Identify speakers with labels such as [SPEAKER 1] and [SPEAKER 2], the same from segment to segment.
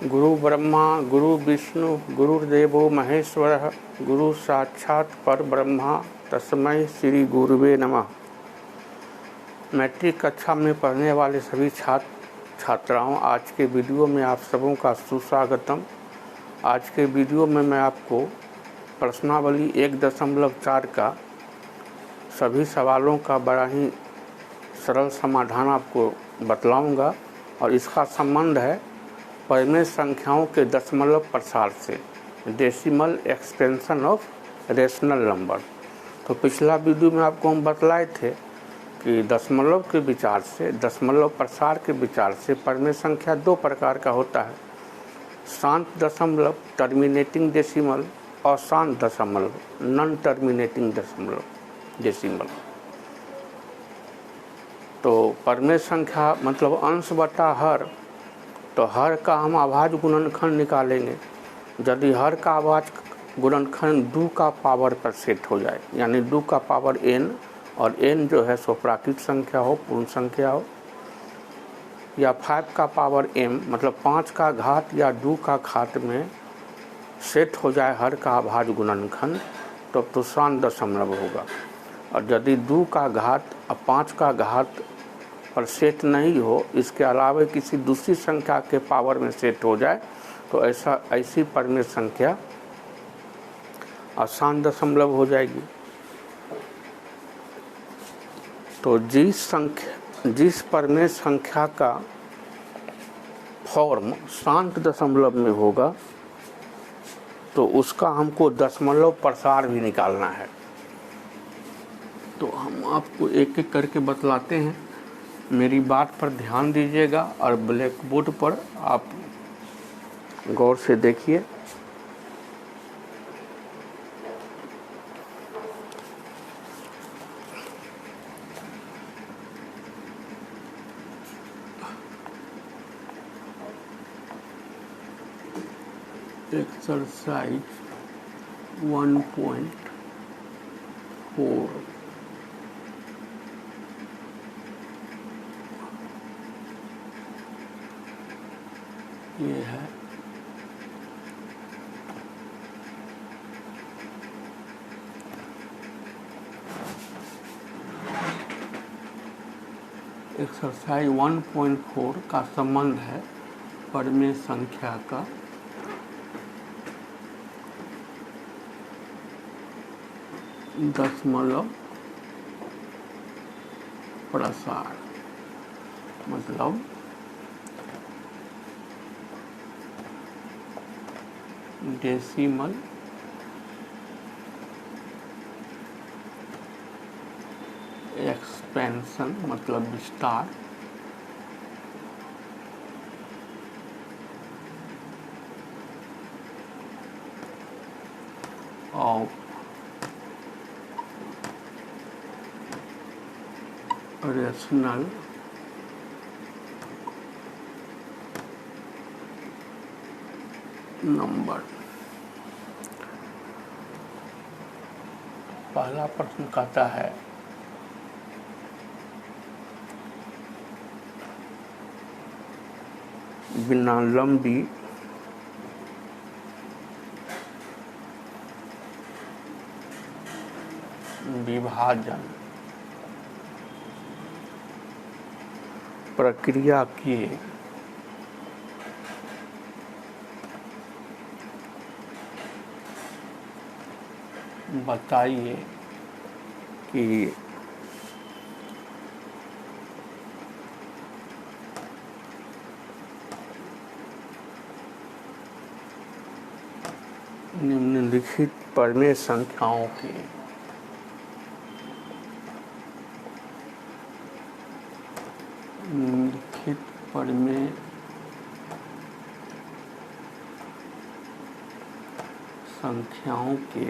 [SPEAKER 1] गुरु ब्रह्मा गुरु विष्णु गुरुर्देवो महेश्वरः गुरु साक्षात् परब्रह्म तस्मै श्री गुरुवे नमः। मैट्रिक कक्षा में पढ़ने वाले सभी छात्राओं, आज के वीडियो में आप सबों का सुस्वागतम। आज के वीडियो में मैं आपको प्रश्नावली 1.4 का सभी सवालों का बड़ा ही सरल समाधान आपको बतलाऊंगा और इसका संबंध है परिमेय संख्याओं के दशमलव प्रसार से, decimal expansion of rational number. तो पिछला वीडियो में आपको हम बतलाए थे कि दशमलव के विचार से, दशमलव प्रसार के विचार से परिमेय संख्या दो प्रकार का होता है, शांत दशमलव टर्मिनेटिंग डेसिमल और शांत दशमलव नॉन टर्मिनेटिंग दशमलव डेसिमल। तो परिमेय संख्या मतलब अंश बटा हर, तो हर का हम अभाज्य गुणनखंड निकालेंगे। यदि हर का अभाज्य गुणनखंड 2 का पावर पर सेट हो जाए, यानी 2 का पावर n, और n जो है सो प्राकृत संख्या हो, पूर्ण संख्या हो, या 5 का पावर m मतलब 5 का घात या 2 का घात में सेट हो जाए हर का अभाज्य गुणनखंड, तो शांत दशमलव होगा। और यदि 2 का घात और 5 का घात पर सेट नहीं हो, इसके अलावा किसी दूसरी संख्या के पावर में सेट हो जाए, तो ऐसी परिमेय संख्या अशांत दशमलव हो जाएगी। तो जिस परिमेय संख्या का फॉर्म शांत दशमलव में होगा, तो उसका हमको दशमलव प्रसार भी निकालना है। तो हम आपको एक एक करके बतलाते हैं, मेरी बात पर ध्यान दीजिएगा और ब्लैक बोर्ड पर आप गौर से देखिए। एक्सरसाइज 1.4 ये है एक्सरसाइज 1.4 का संबंध है परिमेय संख्या का दशमलव प्रसार, मतलब डेसिमल एक्सपेंशन मतलब विस्तार ऑफ रेशनल नंबर। पहला प्रश्न कहता है बिना लंबी विभाजन प्रक्रिया के बताइए कि निम्नलिखित परिमेय संख्याओं के निम्नलिखित परिमेय संख्याओं के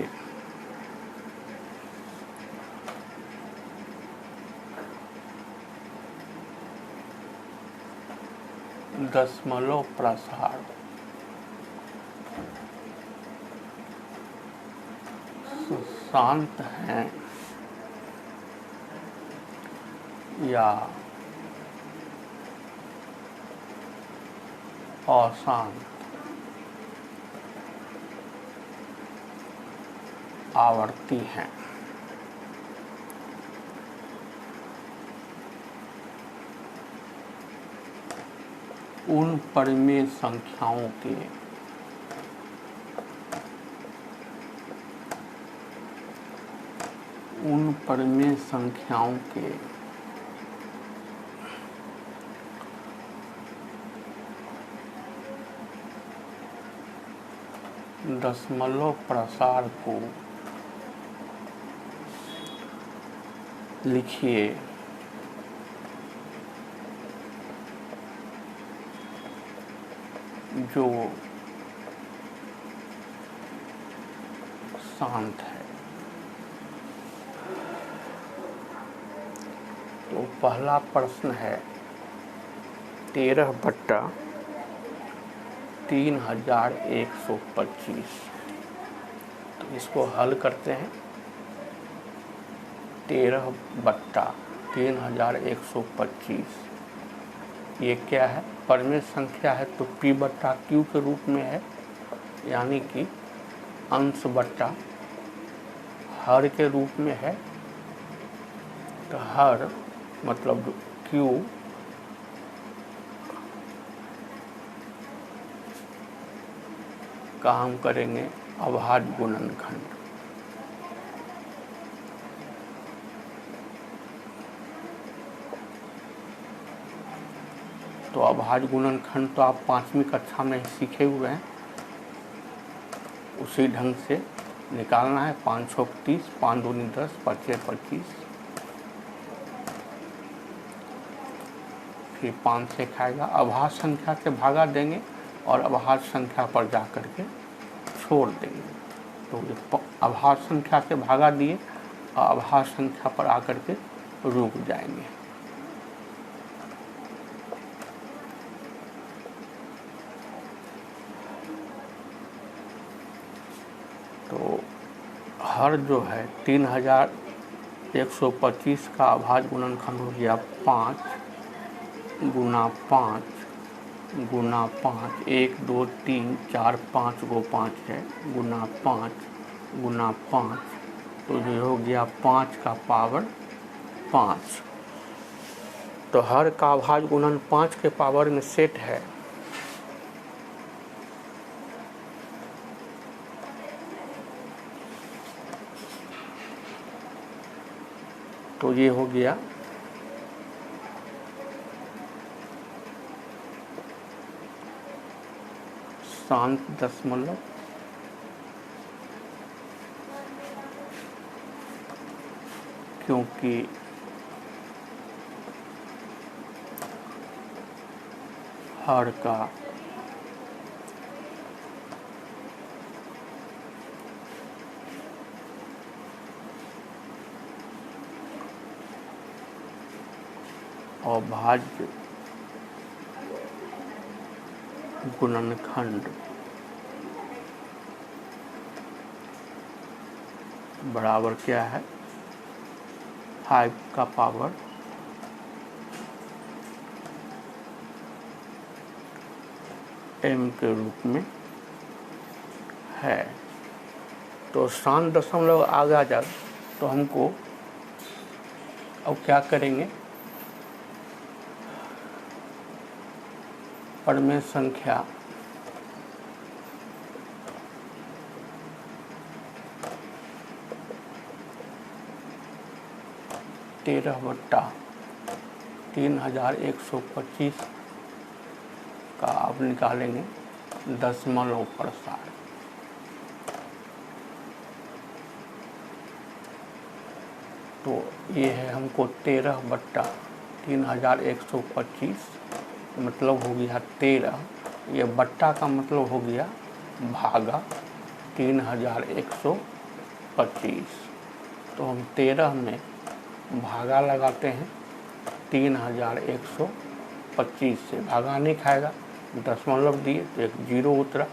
[SPEAKER 1] दशमलव प्रसार शांत हैं या अशांत। आवर्ती हैं। उन परिमेय संख्याओं के दशमलव प्रसार को लिखिए जो शांत है। तो पहला प्रश्न है 13/3125। तो इसको हल करते हैं। 13/3125 ये क्या है? परिमेय संख्या है तो P/Q के रूप में है, यानी कि अंश बट्टा हर के रूप में है। तो हर मतलब Q का हम करेंगे अभाज्य गुणनखंड। तो अभाज्य गुणनखंड तो आप 5वीं कक्षा में सीखे हुए हैं, उसी ढंग से निकालना है। 5 6 30, 5 2 10, 5 6 25, फिर 5 से खाएगा। अभाज्य संख्या से भागा देंगे और अभाज्य संख्या पर जा करके छोड़ देंगे। तो अभाज्य संख्या से भागा दिए और अभाज्य संख्या पर आकर के रुक जाएंगे। तो हर जो है 3125 का अभाज्य गुणनखंड हो गया 5 गुना 5 गुना 5, 1 2 3 4 5 गो 5 है, गुना 5 गुना 5, तो ये हो गया 5 का पावर 5। तो हर का अभाज्य गुणन 5 के पावर में सेट है। तो ये हो गया शांत दशमलव, क्योंकि हर का अभाज्य गुणनखंड बराबर क्या है? 5 का पावर m के रूप में है। तो शांत दशमलव आ जाए तो हमको अब क्या करेंगे? परिमेय संख्या तेरह बट्टा 3125 का आप निकालेंगे दशमलव प्रसार। तो ये है हमको 13/3125 मतलब हो गया 13। ये बट्टा का मतलब हो गया भागा 3125। तो हम 13 में भागा लगाते हैं 3125 से। भागा नहीं खाएगा, दशमलव दिए तो एक जीरो उतरा,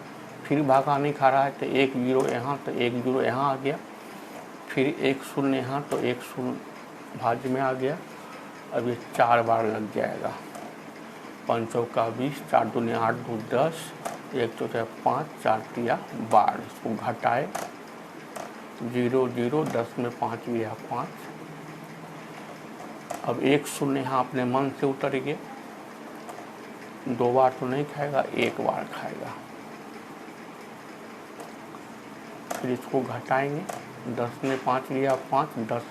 [SPEAKER 1] फिर भागा नहीं खा रहा है तो एक जीरो यहाँ, तो एक जीरो यहाँ आ गया, फिर एक शून्य यहाँ, तो एक शून्य भाज्य में आ गया। अब ये 4 बार लग जाएगा। 5 चौका 20, 4 दूनी 8, 2 10, 1 चौथा 5, 4 तिया 12। इसको घटाए 0 0, 10 में 5 गया 5। अब 1 शून्य यहाँ अपने मन से उतर गए, 2 बार तो नहीं खाएगा, 1 बार खाएगा। फिर इसको घटाएंगे, 10 में 5 गया 5, 10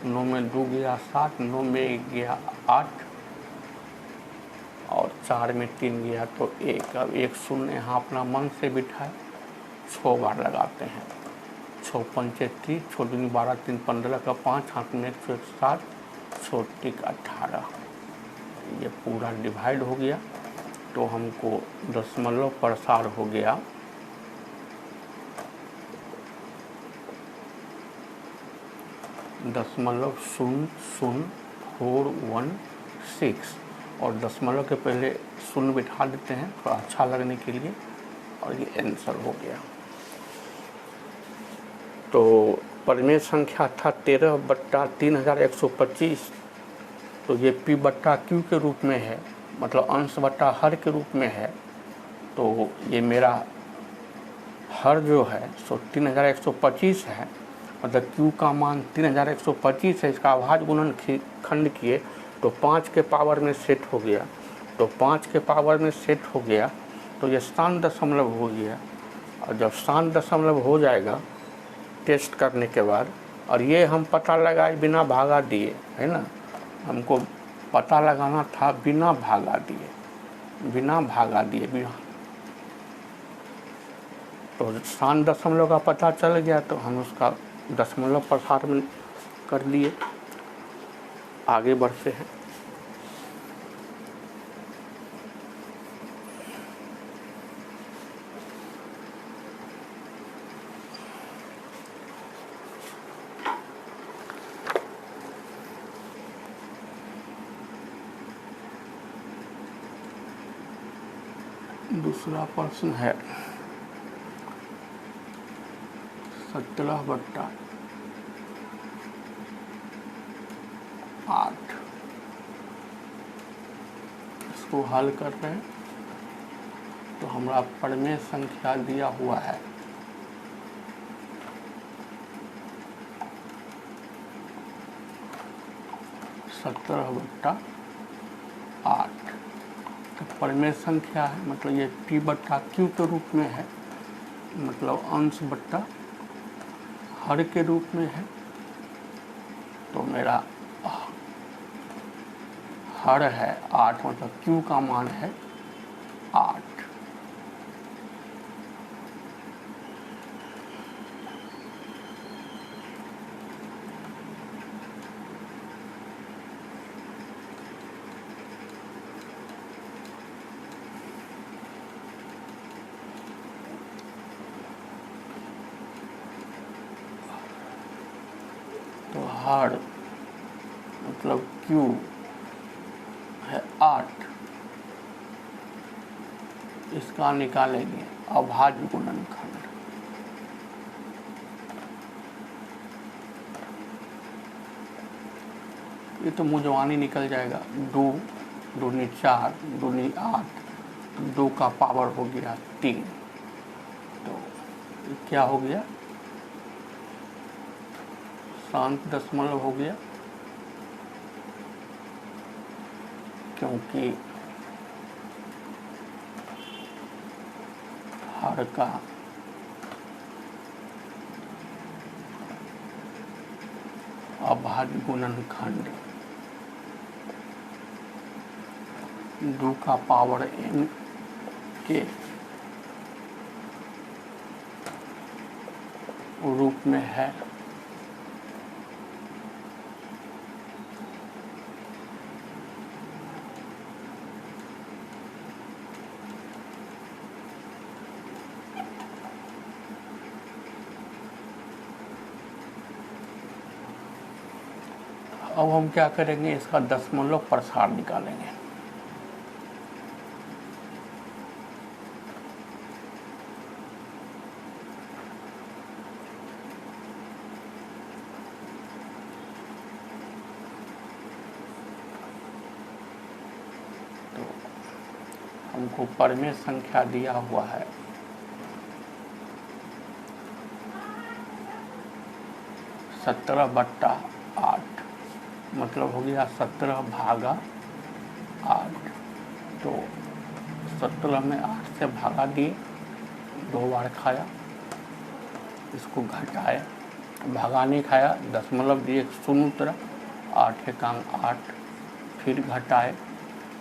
[SPEAKER 1] 9 में 2 गया 7, 9 में 1 गया 8 और 4 में 3 गया तो 1। अब 1 शून्य यहाँ अपना मन से बिठाए, 6 बार लगाते हैं। 6 पंचे 30, 6 दूनी 12, 3 15 का 5, हाथ में 1 7, 6 टिक 18। ये पूरा डिवाइड हो गया तो हमको दशमलव प्रसार हो गया 0.00416 और दशमलव के पहले शून्य बिठा देते हैं थोड़ा अच्छा लगने के लिए, और ये आंसर हो गया। तो परिमेय संख्या था 13/3125, तो ये P/Q के रूप में है, मतलब अंश बट्टा हर के रूप में है। तो ये मेरा हर जो है सो 3125 है, मतलब Q का मान 3125 है। इसका अभाज्य गुणन खंड किए तो 5 के पावर में सेट हो गया, तो 5 के पावर में सेट हो गया तो ये स्थान दशमलव हो गया। और जब स्थान दशमलव हो जाएगा टेस्ट करने के बाद, और ये हम पता लगाए बिना भागा दिए, है ना, हमको पता लगाना था बिना भागा दिए, तो स्थान दशमलव का पता चल गया तो हम उसका दशमलव प्रसार में कर लिए। आगे बढ़ते हैं। दूसरा प्रश्न है 17/8। इसको हल कर रहे हैं तो हमारा परिमेय संख्या दिया हुआ है 17/8। तो परिमेय संख्या है, मतलब ये P/Q के रूप में है, मतलब अंश बट्टा हर के रूप में है। तो मेरा हर है 8, मतलब Q का मान है 8। तो हर मतलब Q है 8, इसका निकालेंगे अभाज्य गुणनखंड। ये तो मुंजवानी निकल जाएगा, 2 दूनी 4, दूनी 8, 2 का पावर हो गया 3। तो क्या हो गया, शांत दशमलव हो गया, क्योंकि हर का अभाज्य गुणनखंड 2 का पावर n के रूप में है। अब हम क्या करेंगे, इसका दशमलव प्रसार निकालेंगे। तो हमको परिमेय संख्या दिया हुआ है 17/8 मतलब हो गया 17/8। तो 17 में 8 से भागा दिए, 2 बार खाया, इसको घटाए, भागा नहीं खाया, दशमलव दिए, शून्य उतरा, 8 एकांग 8, फिर घटाए,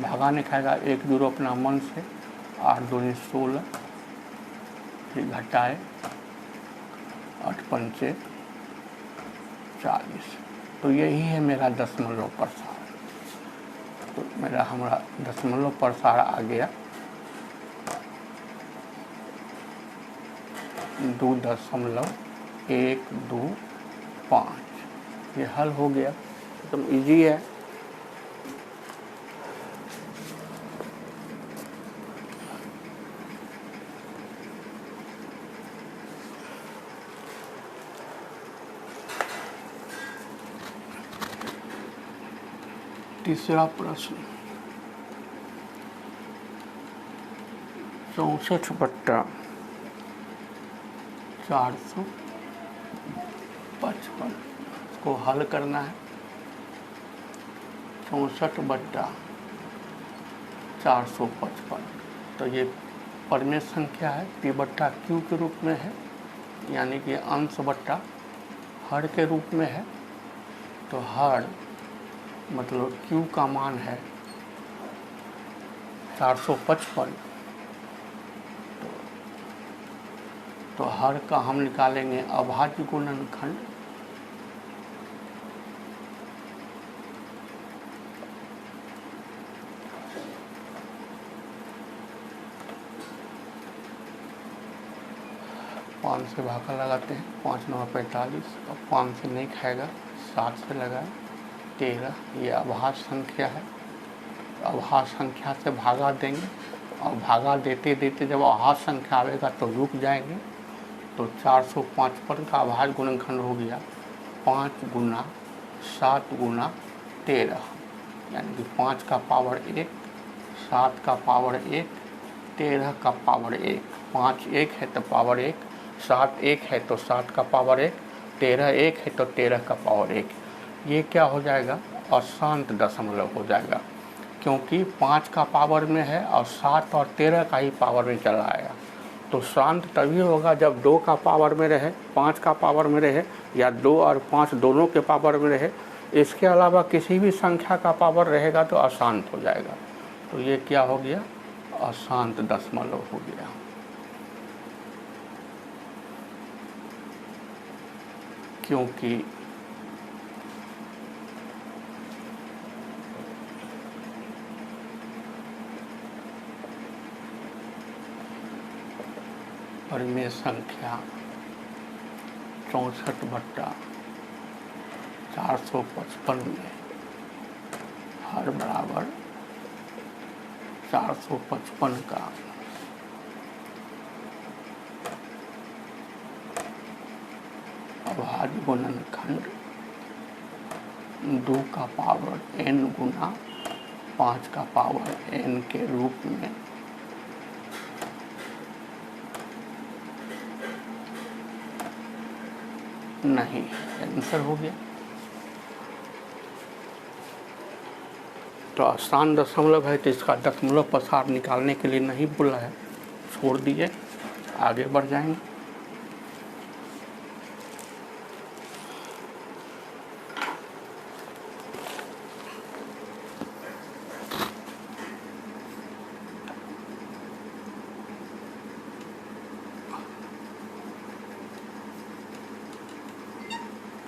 [SPEAKER 1] भागा नहीं खाएगा, 1 0 अपना मन से, 8 दूनी 16, फिर घटाए, 8 पंचे 40। तो यही है मेरा दशमलव प्रसार। तो हमारा दशमलव प्रसार आ गया 2.125। ये हल हो गया, एकदम इजी है। तीसरा प्रश्न, 64/455 को हल करना है। 64/455, तो ये परिमेय संख्या है, p/q के रूप में है, यानी कि अंश बट्टा हर के रूप में है। तो हर मतलब q का मान है 455, तो हर का हम निकालेंगे अभाज्य गुणनखंड। पाँच से भागा लगाते हैं, 5 9 45, और 5 से नहीं खाएगा, 7 से लगाए, 13। ये अभाज्य संख्या है, अभाज्य संख्या से भागा देंगे, और भागा देते देते जब अभाज्य संख्या आएगा तो रुक जाएंगे। तो 455 का अभाज्य गुणनखंड हो गया 5 गुना 7 गुना 13, यानी कि 5 का पावर 1, 7 का पावर 1, 13 का पावर 1। 5 1 है तो पावर 1, 7 1 है तो 7 का पावर 1, 13 1 है तो 13 का पावर 1। ये क्या हो जाएगा, अशांत दशमलव हो जाएगा, क्योंकि 5 का पावर में है और 7 और 13 का ही पावर में चला आएगा। तो शांत तभी होगा जब 2 का पावर में रहे, 5 का पावर में रहे, या 2 और 5 दोनों के पावर में रहे। इसके अलावा किसी भी संख्या का पावर रहेगा तो अशांत हो जाएगा। तो ये क्या हो गया, अशांत दशमलव हो गया। क्योंकि परिमेय संख्या 64/455 में हर बराबर 455 का अभाज्य गुणनखंड 2 का पावर n गुना 5 का पावर n के रूप में नहीं। आंसर हो गया। तो आसान दशमलव है, तो इसका दशमलव प्रसार निकालने के लिए नहीं बोला है, छोड़ दीजिए, आगे बढ़ जाएंगे।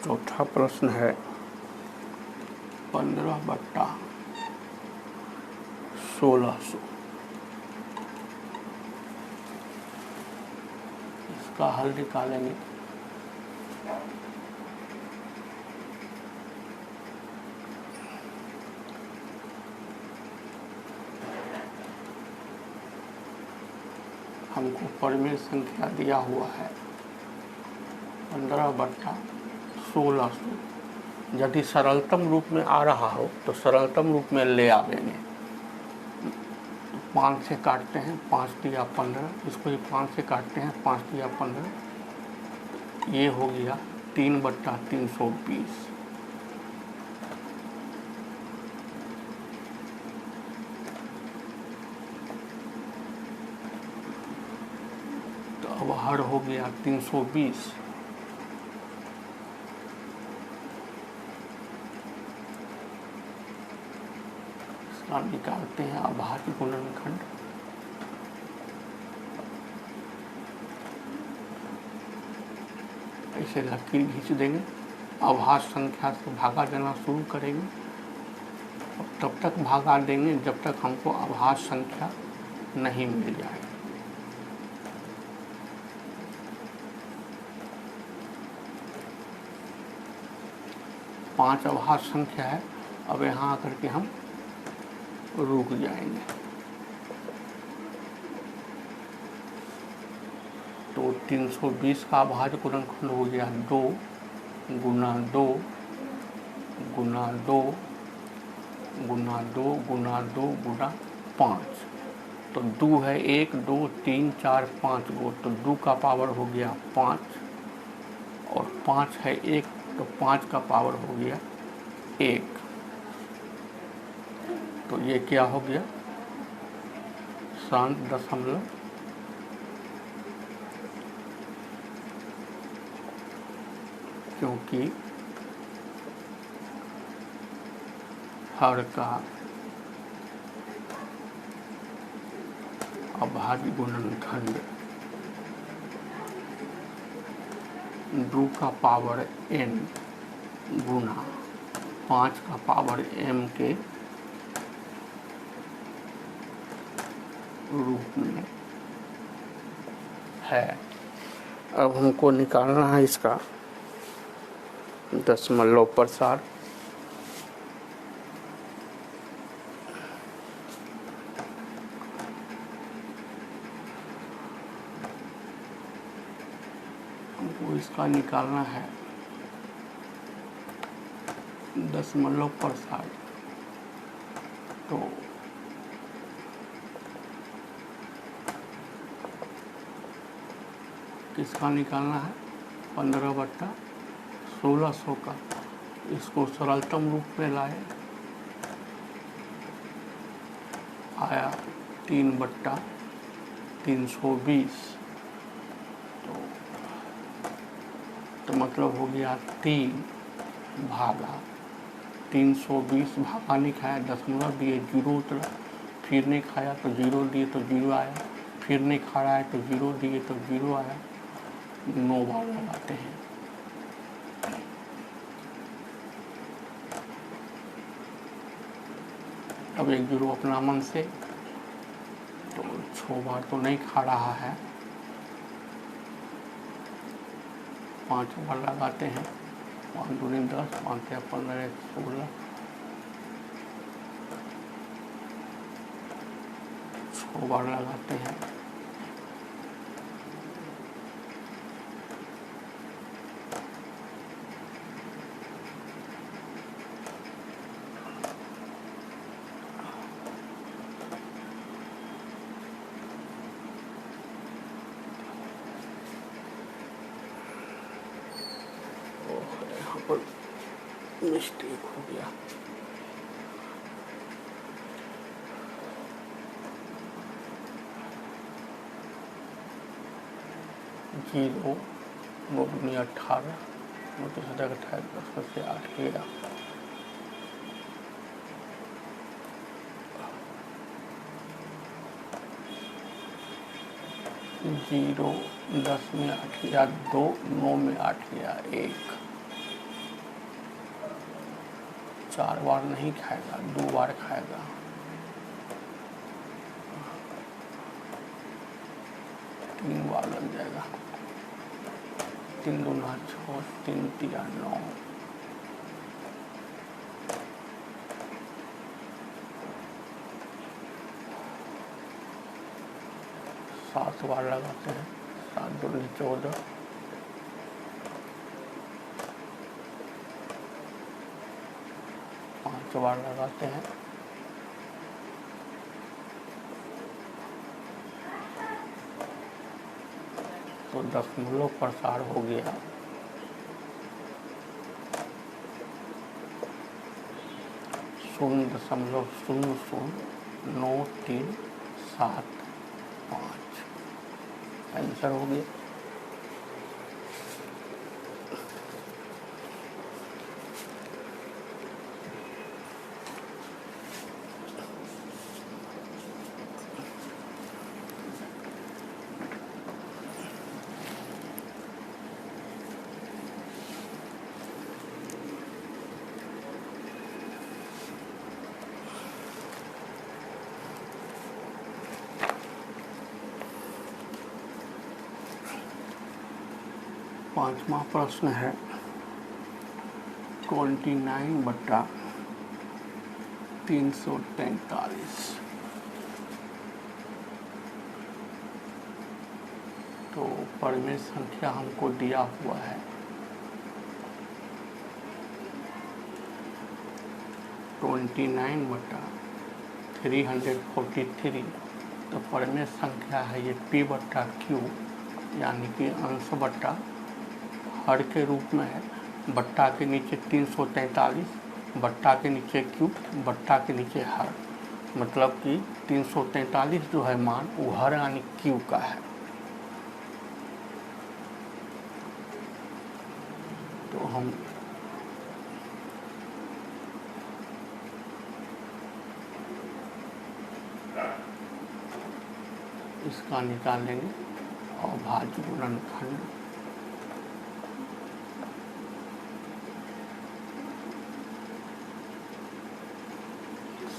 [SPEAKER 1] चौथा प्रश्न है 15/1600। इसका हल निकालेंगे। हमको परिमेय संख्या दिया हुआ है 15/1600। यदि सरलतम रूप में आ रहा हो तो सरलतम रूप में ले आवेंगे। 5 से काटते हैं, 5 दिया 15, इसको ही 5 से काटते हैं, 5 दिया 15, ये हो गया 3/320। तो अब हर हो गया 320। इसका निकालते हैं अभाज्य गुणनखंड। ऐसे लकीर खींच देंगे, अभाज्य संख्या से भागा देना शुरू करेंगे और तब तक भागा देंगे जब तक हमको अभाज्य संख्या नहीं मिल जाए। पांच अभाज्य संख्या है। अब यहाँ आकर के हम रुक जाएंगे। तो 320 का अभाज्य गुणनखंड हो गया 2 गुना 2 गुना 2 गुना 2 गुना 2 गुना 5। तो 2 है 1 2 3 4 5 गो, तो 2 का पावर हो गया 5 और 5 है 1, तो 5 का पावर हो गया 1। तो ये क्या हो गया, शांत दशमलव क्योंकि हर का अभाज्य गुणनखंड 2 का पावर n गुना 5 का पावर m के रूप में है। अब हमको निकालना है इसका दशमलव प्रसार। हमको इसका निकालना है दशमलव प्रसार। तो किसका निकालना है, 15/1600 का। इसको सरलतम रूप में लाए, आया 3/320। तो मतलब हो गया 3 भागा 320। भागा नहीं खाया, दशमलव दिए, जीरो उतरा, फिर नहीं खाया तो जीरो दिए तो जीरो आया, फिर नहीं खा रहा है तो जीरो दिए तो जीरो आया। 9 बार लगाते हैं। अब एक जीरो अपना मन से, तो 6 बार तो नहीं खा रहा है, 5 बार लगाते हैं। 5 दूनी 10, 5 या 15 16, 6 बार लगाते हैं। यहाँ पर मिस्टेक हो गया। जीरो 9 दूनी 18, 9 तो 28, 10 से 8 गया। जीरो 10 में 8 गया 2, 9 में 8 गया 1। 4 बार नहीं खाएगा, 2 बार खाएगा। तीन बार लग जाएगा। 3 दूना 6, 3 तिया 9, 7 बार लगाते हैं। 7 दूनी 14, 5 बार लगाते हैं। तो दशमलव प्रसार हो गया 0.009375 आंसर हो गया। पांचवा प्रश्न है 29/343। तो परिमेय संख्या हमको दिया हुआ है 29/343। तो परिमेय संख्या है ये P/Q, यानी कि अंश बट्टा हर के रूप में है। बट्टा के नीचे 343, बट्टा के नीचे क्यूब, बट्टा के नीचे हर, मतलब कि 343 जो है मान वो हर यानी क्यू का है। तो हम इसका निकालेंगे और भाज्य गुणनखंड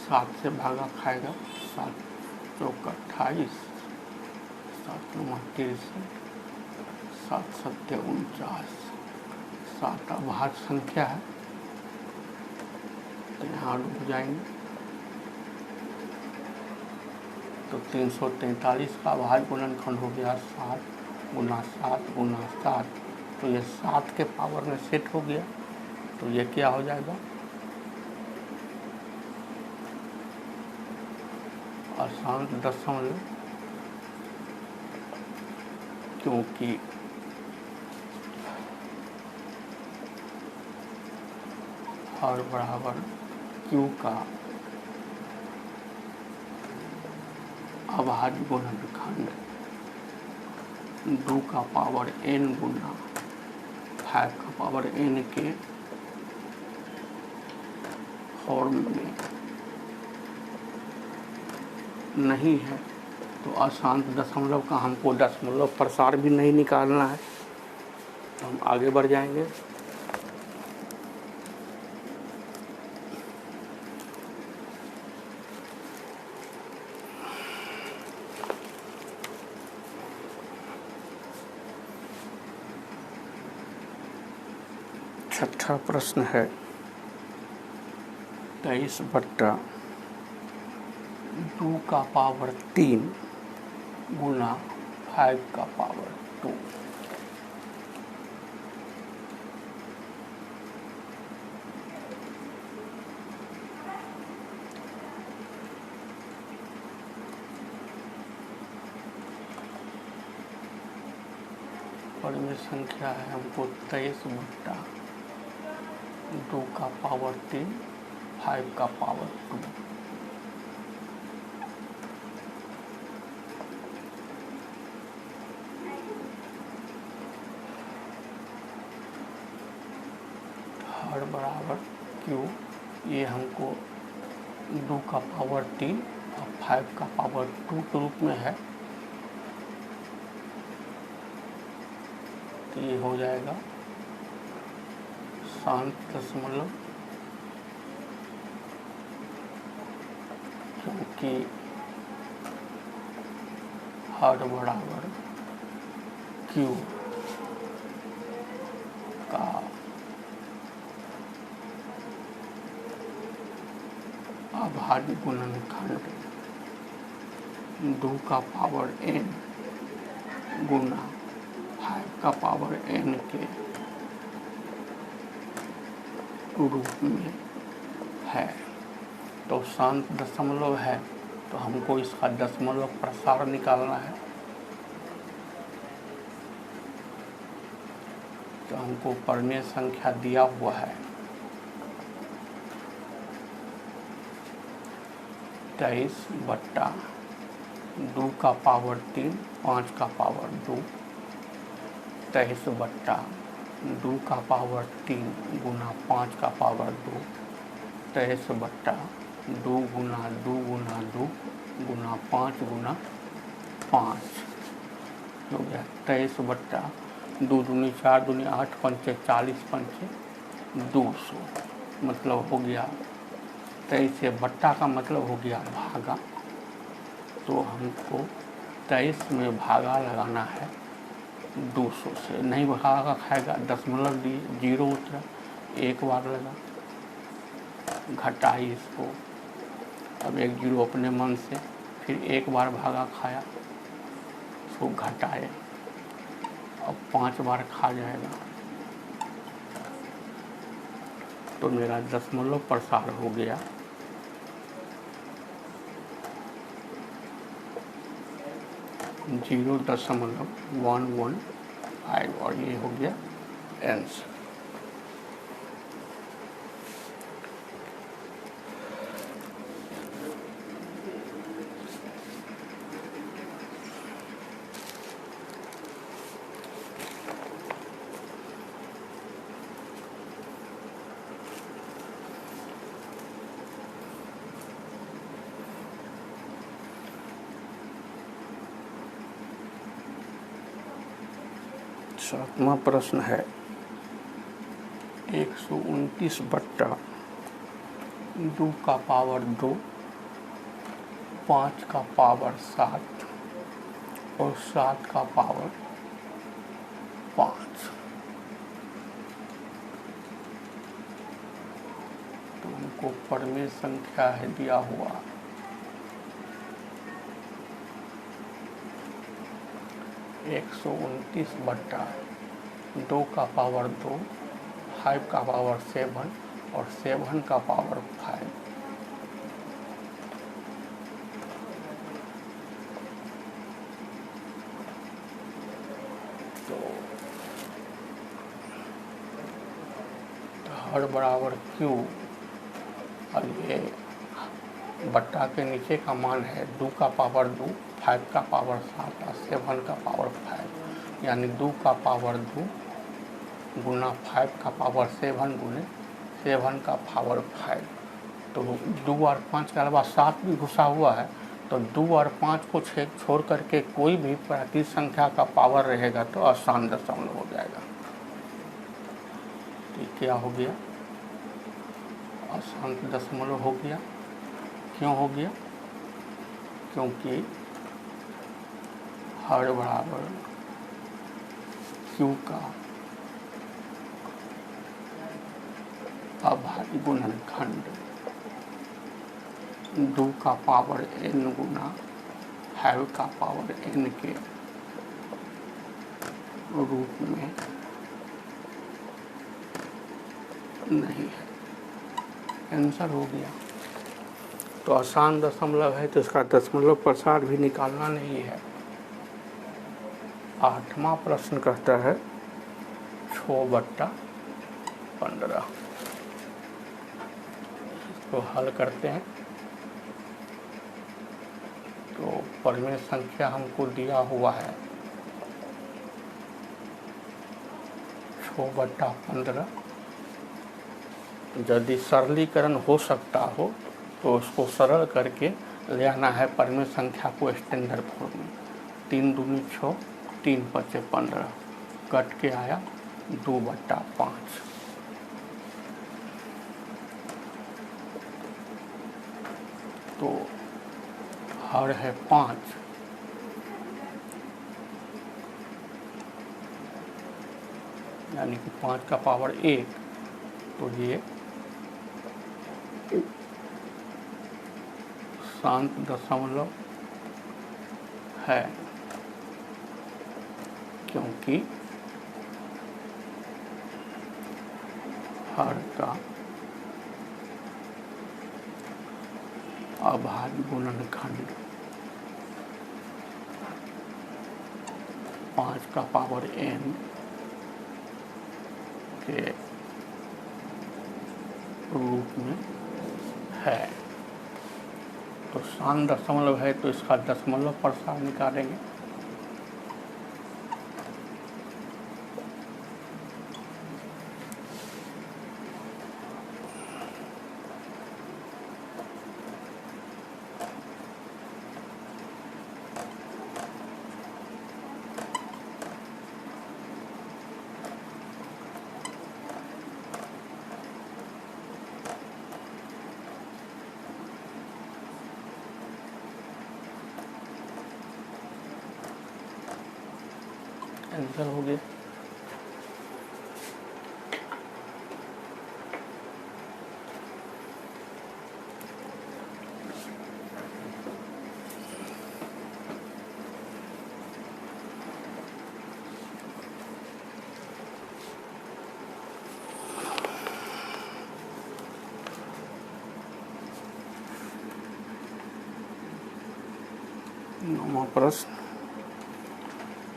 [SPEAKER 1] 7 से भागा खाएगा, 7 चौक 28, 7 9 63, 7 7 49, 7 अभाज्य संख्या है तो यहाँ रुक जाएंगे। तो 343 का अभाज्य गुणनखंड हो गया 7 गुना 7 गुना 7। तो ये 7 के पावर में सेट हो गया। तो ये क्या हो जाएगा, अशांत दशमलव, क्योंकि हर बराबर क्यू का अभाज्य गुणनखंड 2 का पावर n गुना 5 का पावर n के फॉर्म में नहीं है। तो अशांत दशमलव का हमको दशमलव प्रसार भी नहीं निकालना है। तो हम आगे बढ़ जाएंगे। छठा प्रश्न है 23/2 का पावर 3 गुना 5 का पावर 2। परिमेय संख्या है हमको 23/2 का पावर 3 5 का पावर 2। हर बराबर क्यू, ये हमको 2 का पावर 3 और 5 का पावर 2 के रूप में है। तो ये हो जाएगा शांत दशमलव, क्योंकि हर बराबर क्यू का अभाज्य गुणनखंड 2 का पावर n गुना 5 का पावर n के रूप में है। तो शांत दशमलव है तो हमको इसका दशमलव प्रसार निकालना है। तो हमको परिमेय संख्या दिया हुआ है 23/2 का पावर 3, 5 का पावर 2, 23/2 का पावर 3 गुना 5 का पावर 2, 23/2 गुना 2 गुना 2 गुना 5 गुना 5 हो गया 23/2 दूनी 4 दूनी 8 पंचे 40 पंचे 200 मतलब हो गया 23 से बट्टा का मतलब हो गया भागा। तो हमको 23 में भागा लगाना है 200 से। नहीं भागा खाएगा, दशमलव दिए, 0 उतरा, एक बार लगा, घटाई इसको, अब 1 0 अपने मन से, फिर एक बार भागा खाया, उसको घटाए, अब 5 बार खा जाएगा तो मेरा दशमलव प्रसार हो गया 0.11 आएगा और ये हो गया आंसर। सातवां प्रश्न है 129/2 का पावर 2, 5 का पावर 7 और 7 का पावर 5। तो हमको परमेय संख्या है दिया हुआ 129/2 का पावर 2, 5 का पावर 7 और 7 का पावर 5। तो हर बराबर क्यू, और ये बट्टा के नीचे का मान है 2 का पावर 2, 5 का पावर 7 और 7 का पावर 5, यानी 2 का पावर 2 गुना 5 का पावर 7 गुने 7 का पावर 5। तो 2 और 5 के अलावा 7 भी घुसा हुआ है, तो 2 और 5 को छोड़ करके कोई भी प्राकृतिक संख्या का पावर रहेगा तो आसान दशमलव हो जाएगा। तो क्या हो गया? आसान दशमलव हो गया। क्यों हो गया? क्योंकि हर बराबर क्यू का अभाज्य गुणनखंड 2 का पावर n गुना 5 का पावर n के रूप में नहीं है। आंसर हो गया। तो आसान दशमलव है तो इसका दशमलव प्रसार भी निकालना नहीं है। 8वां प्रश्न कहता है 6/15। इसको हल करते हैं। तो परमेय संख्या हमको दिया हुआ है 6/15। यदि सरलीकरण हो सकता हो तो उसको सरल करके ले आना है परमेय संख्या को स्टैंडर्ड फॉर्म में। 3 दूनी 6, 3 पचे 15, कट के आया 2/5। तो हर है 5, यानी कि 5 का पावर 1, तो ये शांत दशमलव है, क्योंकि हर का अभाज्य गुणनखंड 5 का पावर n के रूप में है। तो शांत दशमलव है तो इसका दशमलव प्रसार निकालेंगे। आंसर हो गया। नौवां प्रश्न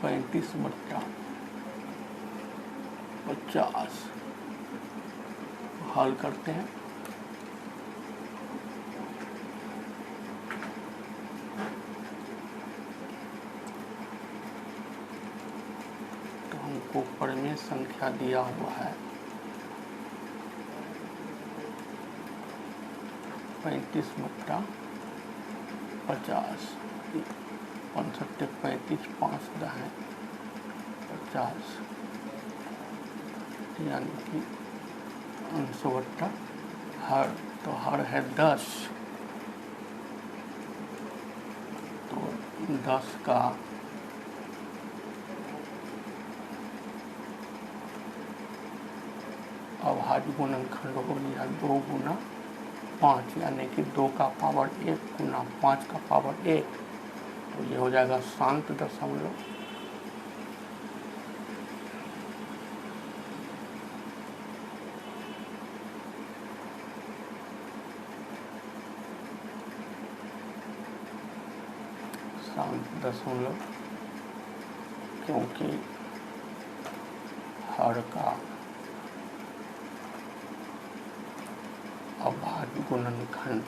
[SPEAKER 1] 35/50 हल करते हैं। तो हमको ऊपर में संख्या दिया हुआ है 35/50। 65 35 5 दाएं 50 यानी कि 100 हर, तो हर है 10। तो 10 का अभाज्य गुणनखंड हो गया 2 गुना 5 यानी कि 2 का पावर 1 गुना 5 का पावर 1। तो ये हो जाएगा शांत दशमलव। शांत दशमलव क्योंकि हर का अभाज्य गुणनखंड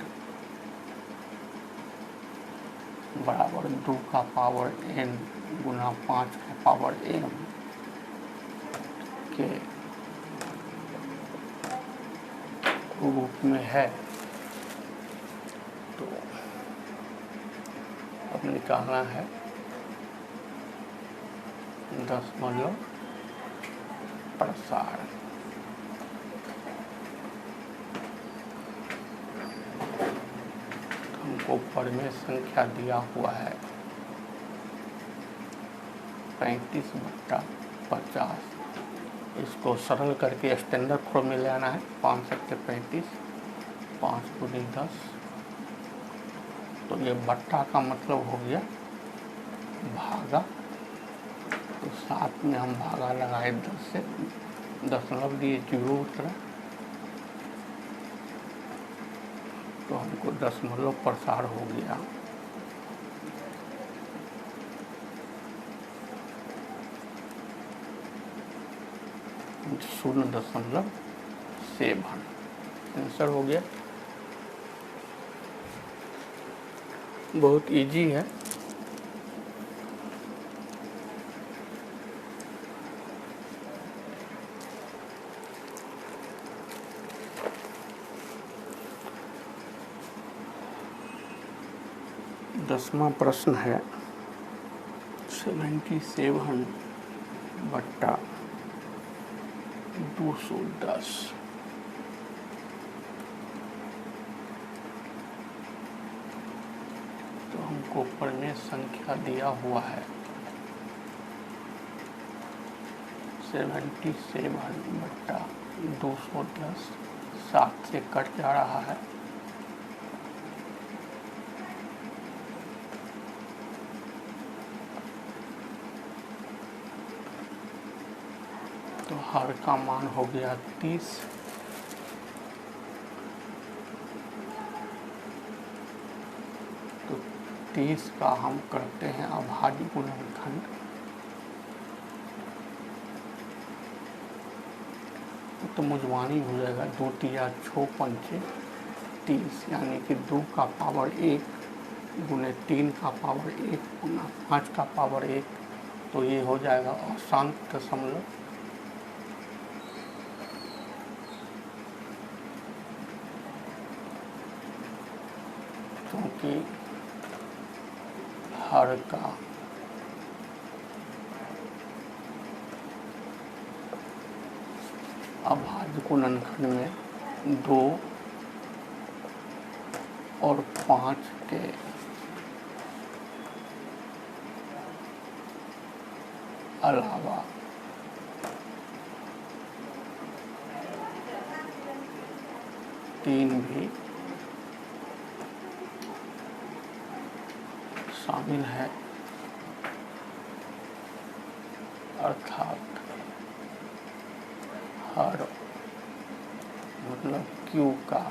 [SPEAKER 1] बराबर 2 का पावर n गुना 5 का पावर m के रूप में है। तो अब निकालना है दशमलव प्रसार। हमको ऊपर में संख्या दिया हुआ है 35/50। इसको सरल करके स्टैंडर्ड फॉर्म में ले आना है। 5 सत्ते 35, 5 दूनी 10। तो ये बट्टा का मतलब हो गया भागा। तो साथ में हम भागा लगाए 10 से, दशमलव दिए 0 उतरा। तो हमको दशमलव प्रसार हो गया 0.7। आंसर हो गया। बहुत इजी है। दसवां प्रश्न है 77/210। तो हमको ऊपर में संख्या दिया हुआ है 77/210। 7 से कट जा रहा है। तो हर का मान हो गया 30। तो 30 का हम करते हैं अभाज्य गुणनखंड। तो मुजवानी हो जाएगा 2 तिया 6 पंचे 30, यानी कि 2 का पावर 1 गुने 3 का पावर 1 गुना 5 का पावर 1, तो ये हो जाएगा अशांत दशमलव। क्योंकि हर का अभाज्य गुणनखंड में 2 और 5 के अलावा तीन भी शामिल है, अर्थात हर मतलब Q का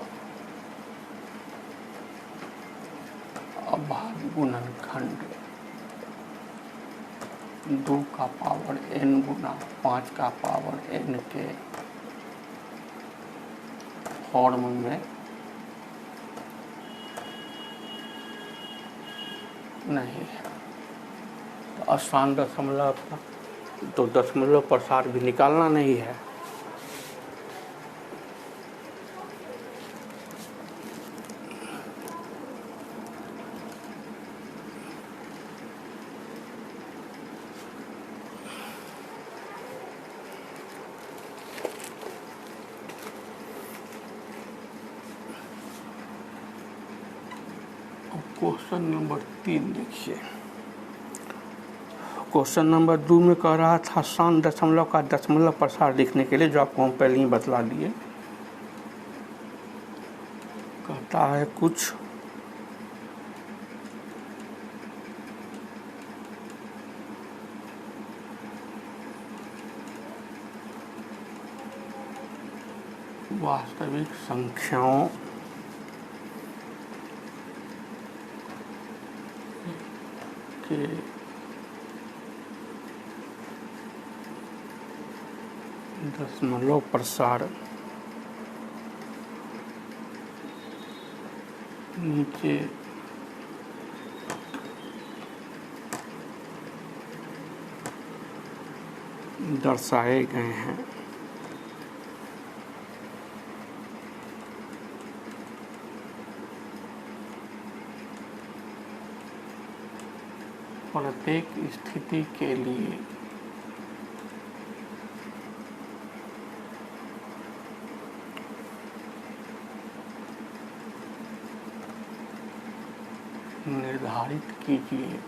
[SPEAKER 1] अभाज्य गुणनखंड 2 का पावर n गुना 5 का पावर n के फॉर्म में नहीं है। तो अशांत दशमलव का तो दशमलव प्रसार भी निकालना नहीं है। क्वेश्चन नंबर 3 देखिए। क्वेश्चन नंबर 2 में कह रहा था अशांत दशमलव का दशमलव प्रसार लिखने के लिए, जो आपको हम पहले ही बतला दिए। कहता है कुछ वास्तविक संख्याओं के दशमलव प्रसार नीचे दर्शाए गए हैं। प्रत्येक स्थिति के लिए निर्धारित कीजिए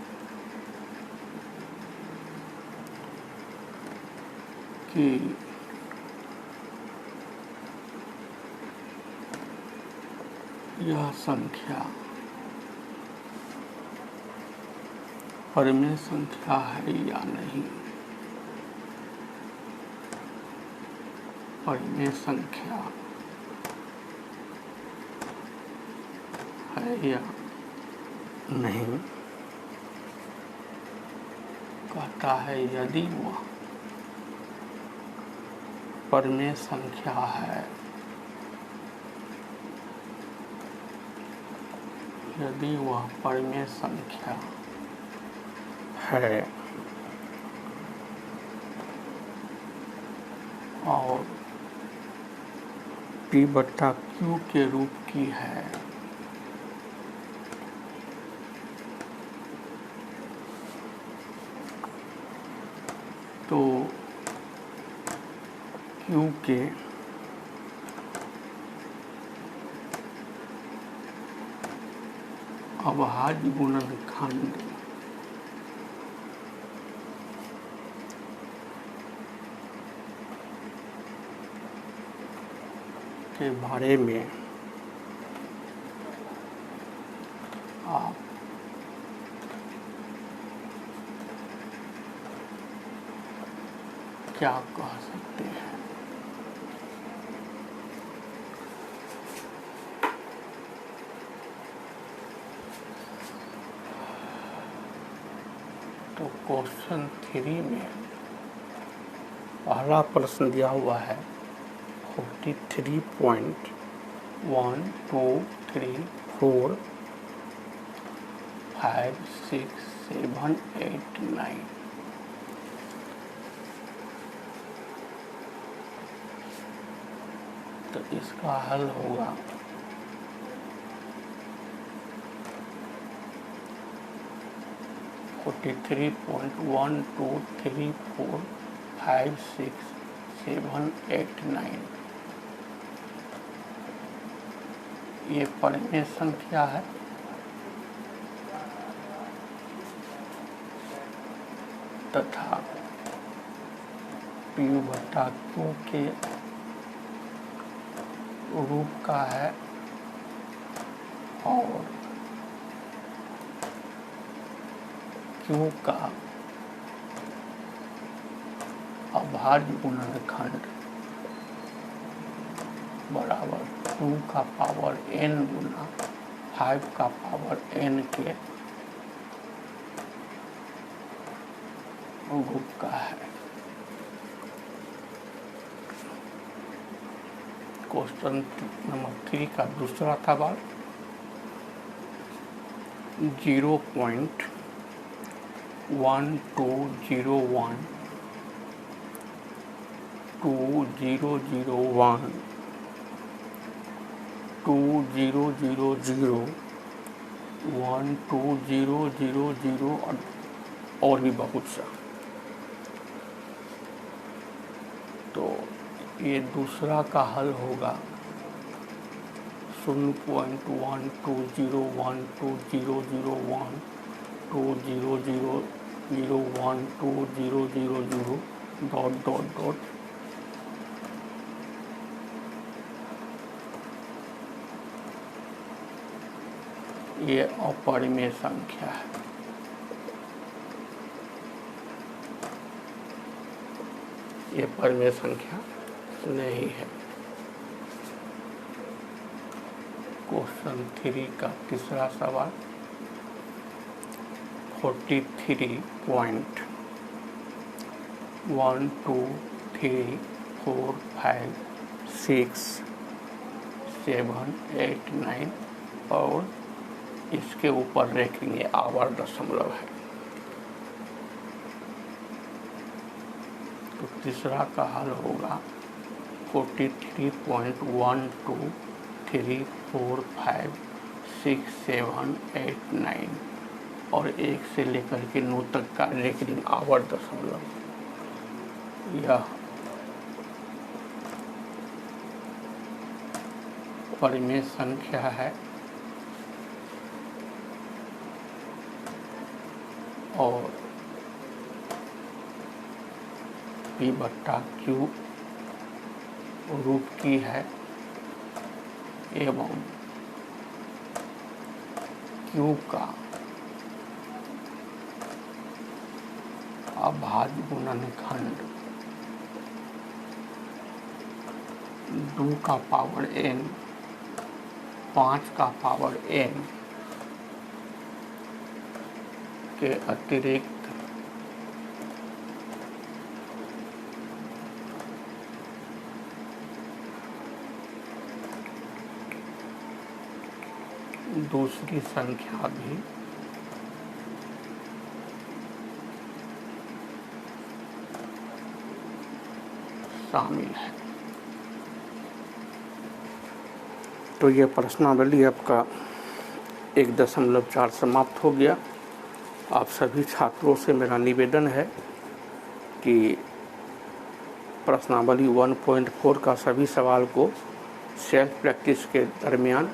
[SPEAKER 1] कि यह संख्या परिमेय संख्या है या नहीं। परिमेय संख्या है या नहीं। कहता है यदि वह परिमेय संख्या है, यदि वह परिमेय संख्या है और P/Q के रूप की है, तो Q के अभाज्य गुणनखंड के बारे में आप क्या कह सकते हैं। तो क्वेश्चन 3 में पहला प्रश्न दिया हुआ है 43.1 1 2 3 4 5 6 7 8 9। तो इसका हल होगा 43.123456789। ये परिमेय संख्या है तथा P बटा Q के रूप का है और Q का अभाज्य गुणनखंड बराबर 2 का पावर n गुना 5 का पावर n के रूप का है। क्वेश्चन नंबर 3 का दूसरा सवाल 0.1201 2001 2000 12000 और भी बहुत सा। तो ये दूसरा का हल होगा 0.1201 2001 2001 2000 डॉट डॉट डॉट ये अपरिमेय संख्या है। ये परिमेय संख्या नहीं है। क्वेश्चन 3 का तीसरा सवाल 43.123456789 और इसके ऊपर रेखीय आवर्त दशमलव है। तो तीसरा का हल होगा 43.123456789 और 1 से लेकर के 9 तक का रेखीय आवर्त दशमलव। यह परिमेय संख्या है और P बट्टा Q रूप की है एवं Q का अभाज्य गुणनखंड 2 का पावर n 5 का पावर n के अतिरिक्त दूसरी संख्या भी शामिल है। तो यह प्रश्नावली आपका 1.4 समाप्त हो गया। आप सभी छात्रों से मेरा निवेदन है कि प्रश्नावली 1.4 का सभी सवाल को सेल्फ प्रैक्टिस के दरमियान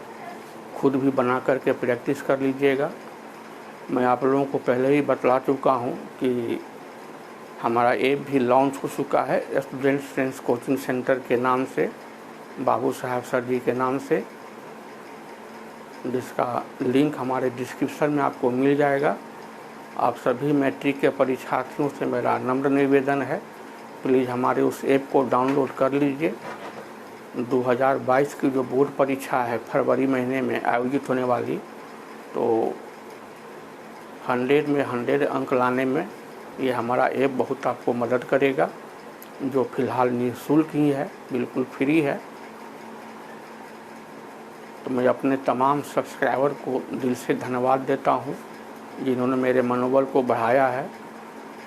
[SPEAKER 1] खुद भी बना करके प्रैक्टिस कर लीजिएगा। मैं आप लोगों को पहले ही बतला चुका हूं कि हमारा ऐप भी लॉन्च हो चुका है स्टूडेंट साइंस कोचिंग सेंटर के नाम से, बाबू साहब सर जी के नाम से, जिसका लिंक हमारे डिस्क्रिप्शन में आपको मिल जाएगा। आप सभी मैट्रिक के परीक्षार्थियों से मेरा नम्र निवेदन है, प्लीज़ हमारे उस ऐप को डाउनलोड कर लीजिए। 2022 की जो बोर्ड परीक्षा है फरवरी महीने में आयोजित होने वाली, तो 100 में 100 अंक लाने में ये हमारा ऐप बहुत आपको मदद करेगा, जो फ़िलहाल निःशुल्क ही है, बिल्कुल फ्री है। तो मैं अपने तमाम सब्सक्राइबर को दिल से धन्यवाद देता हूँ जिन्होंने मेरे मनोबल को बढ़ाया है,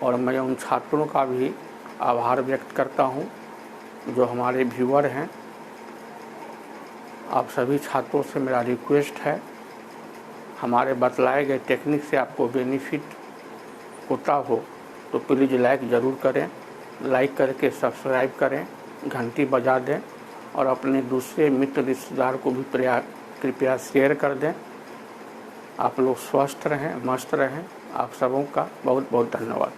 [SPEAKER 1] और मैं उन छात्रों का भी आभार व्यक्त करता हूँ जो हमारे व्यूअर हैं। आप सभी छात्रों से मेरा रिक्वेस्ट है, हमारे बतलाए गए टेक्निक से आपको बेनिफिट होता हो तो प्लीज़ लाइक ज़रूर करें, लाइक करके सब्सक्राइब करें, घंटी बजा दें और अपने दूसरे मित्र रिश्तेदार को भी कृपया शेयर कर दें। आप लोग स्वस्थ रहें, मस्त रहें। आप सबों का बहुत बहुत धन्यवाद।